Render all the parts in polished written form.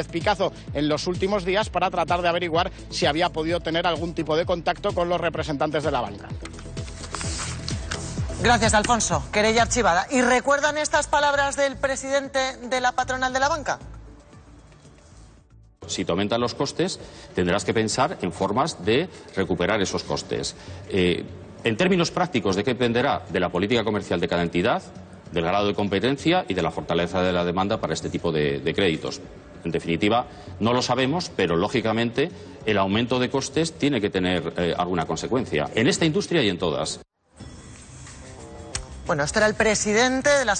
Picazo en los últimos días para tratar de averiguar si había podido tener algún tipo de contacto con los representantes de la banca. Gracias, Alfonso. Querella archivada. ¿Y recuerdan estas palabras del presidente de la patronal de la banca? Si te aumentan los costes, tendrás que pensar en formas de recuperar esos costes. En términos prácticos, ¿de qué dependerá? De la política comercial de cada entidad, del grado de competencia y de la fortaleza de la demanda para este tipo de créditos. En definitiva, no lo sabemos, pero lógicamente el aumento de costes tiene que tener alguna consecuencia, en esta industria y en todas. Bueno, este era el presidente de la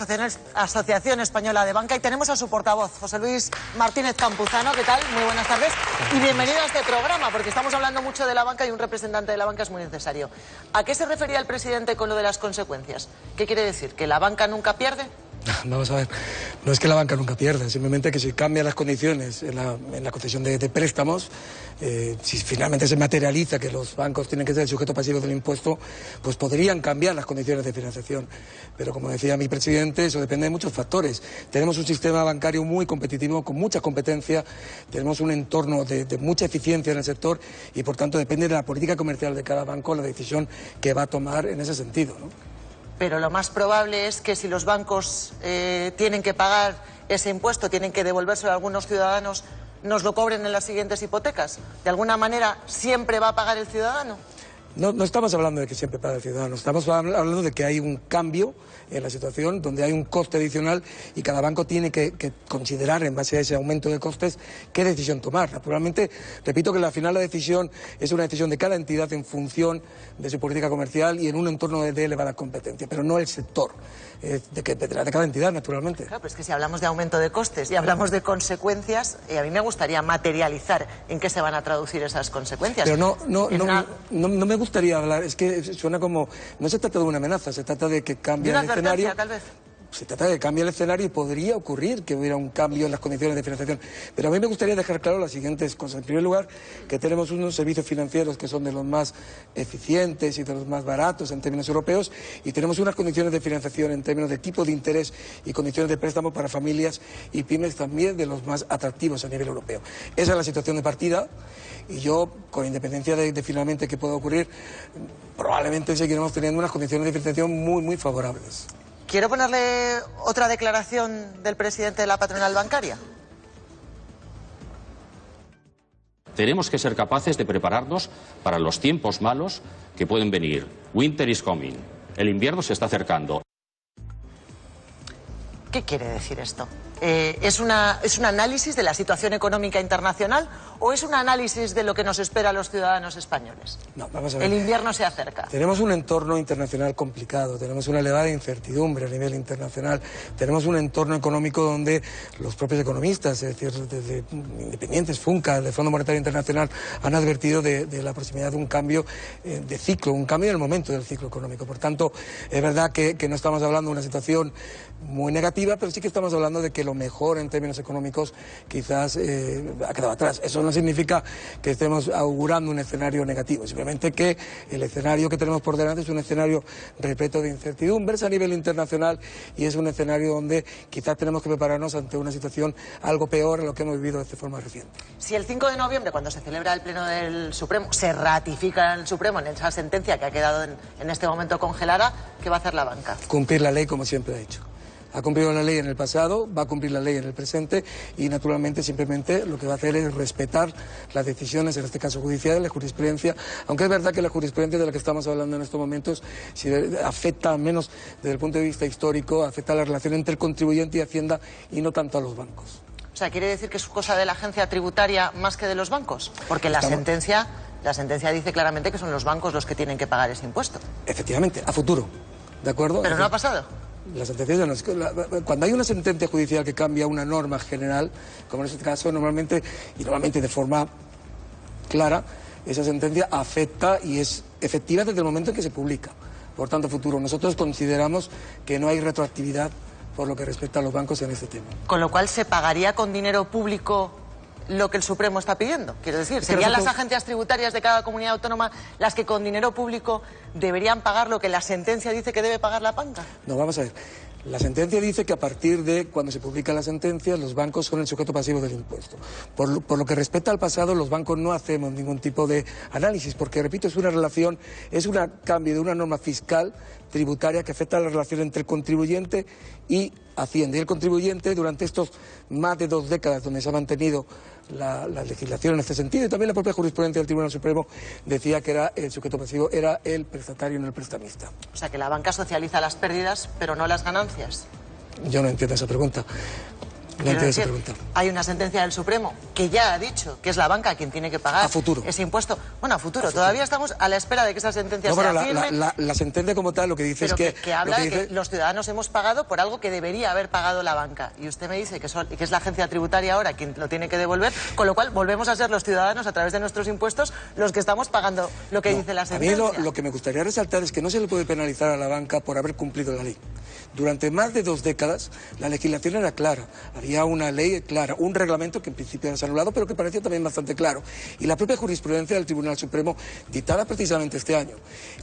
Asociación Española de Banca y tenemos a su portavoz, José Luis Martínez Campuzano. ¿Qué tal? Muy buenas tardes y bienvenido a este programa, porque estamos hablando mucho de la banca y un representante de la banca es muy necesario. ¿A qué se refería el presidente con lo de las consecuencias? ¿Qué quiere decir? ¿Que la banca nunca pierde? Vamos a ver, no es que la banca nunca pierda, simplemente que si cambian las condiciones en la concesión de préstamos, si finalmente se materializa que los bancos tienen que ser el sujeto pasivo del impuesto, pues podrían cambiar las condiciones de financiación. Pero como decía mi presidente, eso depende de muchos factores. Tenemos un sistema bancario muy competitivo, con mucha competencia, tenemos un entorno de mucha eficiencia en el sector y por tanto depende de la política comercial de cada banco la decisión que va a tomar en ese sentido, ¿no? Pero lo más probable es que si los bancos tienen que pagar ese impuesto, tienen que devolvérselo a algunos ciudadanos, nos lo cobren en las siguientes hipotecas. ¿De alguna manera siempre va a pagar el ciudadano? No estamos hablando de que siempre paga el ciudadano, estamos hablando de que hay un cambio en la situación donde hay un coste adicional y cada banco tiene que considerar en base a ese aumento de costes qué decisión tomar. Naturalmente, repito que al final la decisión es una decisión de cada entidad en función de su política comercial y en un entorno de elevada competencia, pero no el sector, de cada entidad, naturalmente. Claro, pero es que si hablamos de aumento de costes y hablamos de consecuencias, a mí me gustaría materializar en qué se van a traducir esas consecuencias. Pero no me gustaría hablar, es que suena como, no se trata de una amenaza, se trata de que cambie el escenario. Tal vez. Se trata de que cambie el escenario y podría ocurrir que hubiera un cambio en las condiciones de financiación. Pero a mí me gustaría dejar claro las siguientes cosas. En primer lugar, que tenemos unos servicios financieros que son de los más eficientes y de los más baratos en términos europeos y tenemos unas condiciones de financiación en términos de tipo de interés y condiciones de préstamo para familias y pymes también de los más atractivos a nivel europeo. Esa es la situación de partida y yo, con independencia de finalmente qué pueda ocurrir, probablemente seguiremos teniendo unas condiciones de financiación muy favorables. Quiero ponerle otra declaración del presidente de la patronal bancaria. Tenemos que ser capaces de prepararnos para los tiempos malos que pueden venir. Winter is coming. El invierno se está acercando. ¿Qué quiere decir esto? ¿Es un análisis de la situación económica internacional o es un análisis de lo que nos espera a los ciudadanos españoles? No, vamos a ver. El invierno se acerca. Tenemos un entorno internacional complicado, tenemos una elevada incertidumbre a nivel internacional, tenemos un entorno económico donde los propios economistas, es decir, desde independientes, FUNCA, el Fondo Monetario Internacional, han advertido de la proximidad de un cambio de ciclo, un cambio en el momento del ciclo económico. Por tanto, es verdad que no estamos hablando de una situación muy negativa, pero sí que estamos hablando de que lo mejor en términos económicos quizás ha quedado atrás. Eso no significa que estemos augurando un escenario negativo, simplemente que el escenario que tenemos por delante es un escenario repleto de incertidumbres a nivel internacional y es un escenario donde quizás tenemos que prepararnos ante una situación algo peor a lo que hemos vivido de forma reciente. Si el 5 de noviembre, cuando se celebra el Pleno del Supremo, se ratifica en el Supremo en esa sentencia que ha quedado en este momento congelada, ¿qué va a hacer la banca? Cumplir la ley como siempre ha hecho. Ha cumplido la ley en el pasado, va a cumplir la ley en el presente y naturalmente simplemente lo que va a hacer es respetar las decisiones, en este caso judiciales, la jurisprudencia, aunque es verdad que la jurisprudencia de la que estamos hablando en estos momentos afecta, al menos desde el punto de vista histórico, afecta a la relación entre el contribuyente y Hacienda y no tanto a los bancos. O sea, ¿quiere decir que es cosa de la agencia tributaria más que de los bancos? Porque la sentencia dice claramente que son los bancos los que tienen que pagar ese impuesto. Efectivamente, a futuro, ¿de acuerdo? Pero no ha pasado. Cuando hay una sentencia judicial que cambia una norma general, como en este caso, normalmente de forma clara, esa sentencia afecta y es efectiva desde el momento en que se publica. Por tanto, futuro. Nosotros consideramos que no hay retroactividad por lo que respecta a los bancos en este tema. Con lo cual, ¿se pagaría con dinero público lo que el Supremo está pidiendo? Quiero decir, ¿serían las agencias tributarias de cada comunidad autónoma las que con dinero público deberían pagar lo que la sentencia dice que debe pagar la banca? No, vamos a ver. La sentencia dice que a partir de cuando se publica la sentencia, los bancos son el sujeto pasivo del impuesto. Por lo que respecta al pasado, los bancos no hacemos ningún tipo de análisis, porque, repito, es un cambio de una norma fiscal tributaria que afecta a la relación entre el contribuyente y Hacienda. Y el contribuyente, durante estos más de 2 décadas donde se ha mantenido la legislación en este sentido, y también la propia jurisprudencia del Tribunal Supremo decía que era el sujeto pasivo, era el prestatario, no el prestamista. O sea, que la banca socializa las pérdidas, pero no las ganancias. Yo no entiendo esa pregunta. No entiendo esa pregunta. Hay una sentencia del Supremo que ya ha dicho que es la banca quien tiene que pagar a futuro ese impuesto. Bueno, a futuro. Todavía estamos a la espera de que esa sentencia sea firme. La sentencia como tal lo que dice pero es que habla de que los ciudadanos hemos pagado por algo que debería haber pagado la banca. Y usted me dice que es la agencia tributaria ahora quien lo tiene que devolver, con lo cual volvemos a ser los ciudadanos, a través de nuestros impuestos, los que estamos pagando lo que dice la sentencia. A mí lo que me gustaría resaltar es que no se le puede penalizar a la banca por haber cumplido la ley. Durante más de 2 décadas la legislación era clara, había una ley clara, un reglamento que en principio era anulado, pero que parecía también bastante claro. Y la propia jurisprudencia del Tribunal Supremo, dictada precisamente este año,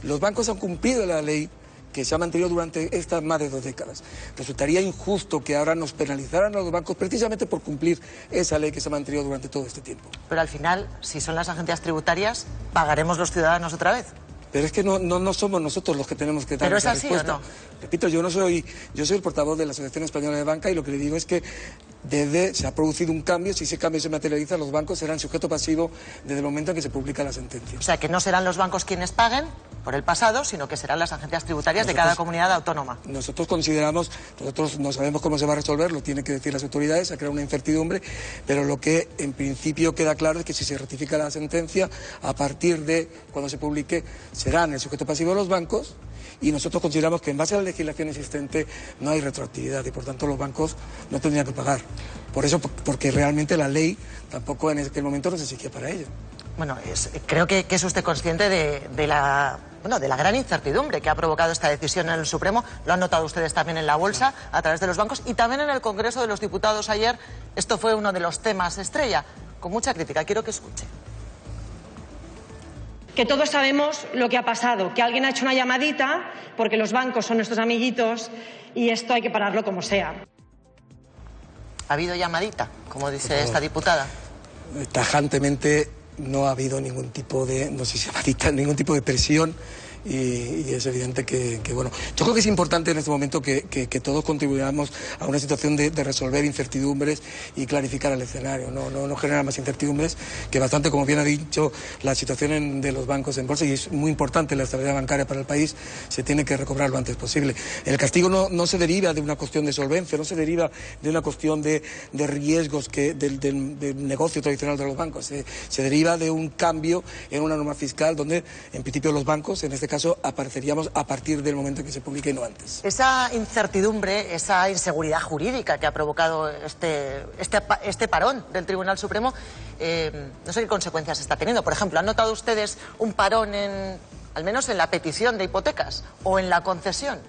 los bancos han cumplido la ley que se ha mantenido durante estas más de 2 décadas. Resultaría injusto que ahora nos penalizaran a los bancos precisamente por cumplir esa ley que se ha mantenido durante todo este tiempo. Pero al final, si son las agencias tributarias, ¿pagaremos los ciudadanos otra vez? Pero es que no somos nosotros los que tenemos que dar esa respuesta. ¿Pero es así o no? Repito, yo soy el portavoz de la Asociación Española de Banca y lo que le digo es que se ha producido un cambio. Si ese cambio se materializa, los bancos serán sujeto pasivo desde el momento en que se publica la sentencia. O sea, que no serán los bancos quienes paguen por el pasado, sino que serán las agencias tributarias de cada comunidad autónoma. Nosotros no sabemos cómo se va a resolver, lo tienen que decir las autoridades, ha creado una incertidumbre, pero lo que en principio queda claro es que si se ratifica la sentencia, a partir de cuando se publique, serán el sujeto pasivo los bancos, y nosotros consideramos que en base a la legislación existente no hay retroactividad y por tanto los bancos no tendrían que pagar. Por eso, porque realmente la ley tampoco en aquel momento nos exigía para ello. Bueno, creo que es usted consciente de la gran incertidumbre que ha provocado esta decisión en el Supremo. Lo han notado ustedes también en la bolsa, a través de los bancos, y también en el Congreso de los Diputados ayer. Esto fue uno de los temas estrella, con mucha crítica. Quiero que escuche. Que todos sabemos lo que ha pasado, que alguien ha hecho una llamadita, porque los bancos son nuestros amiguitos, y esto hay que pararlo como sea. ¿Ha habido llamadita, como dice esta diputada? Tajantemente no ha habido ningún tipo de, no sé si llamadita, ningún tipo de presión. Y es evidente que, bueno, yo creo que es importante en este momento que todos contribuyamos a una situación de resolver incertidumbres y clarificar el escenario, no generar más incertidumbres, que bastante, como bien ha dicho, la situación de los bancos en bolsa, y es muy importante la estabilidad bancaria para el país, se tiene que recobrar lo antes posible. El castigo no se deriva de una cuestión de solvencia, no se deriva de una cuestión de riesgos del negocio tradicional de los bancos, se deriva de un cambio en una norma fiscal donde, en principio, los bancos, en este caso, apareceríamos a partir del momento en que se publique y no antes. Esa incertidumbre, esa inseguridad jurídica que ha provocado este parón del Tribunal Supremo, no sé qué consecuencias está teniendo. Por ejemplo, ¿han notado ustedes un parón al menos en la petición de hipotecas o en la concesión?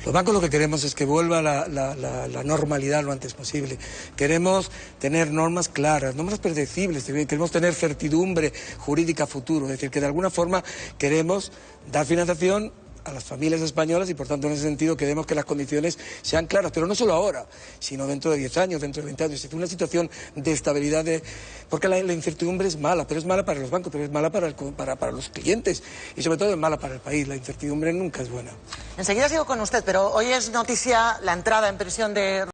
Los bancos lo que queremos es que vuelva la normalidad lo antes posible. Queremos tener normas claras, normas predecibles, queremos tener certidumbre jurídica a futuro. Es decir, que de alguna forma queremos dar financiación a las familias españolas y, por tanto, en ese sentido queremos que las condiciones sean claras, pero no solo ahora, sino dentro de 10 años, dentro de 20 años. Es una situación de estabilidad, porque la incertidumbre es mala, pero es mala para los bancos, pero es mala para los clientes y, sobre todo, es mala para el país. La incertidumbre nunca es buena. Enseguida sigo con usted, pero hoy es noticia la entrada en prisión de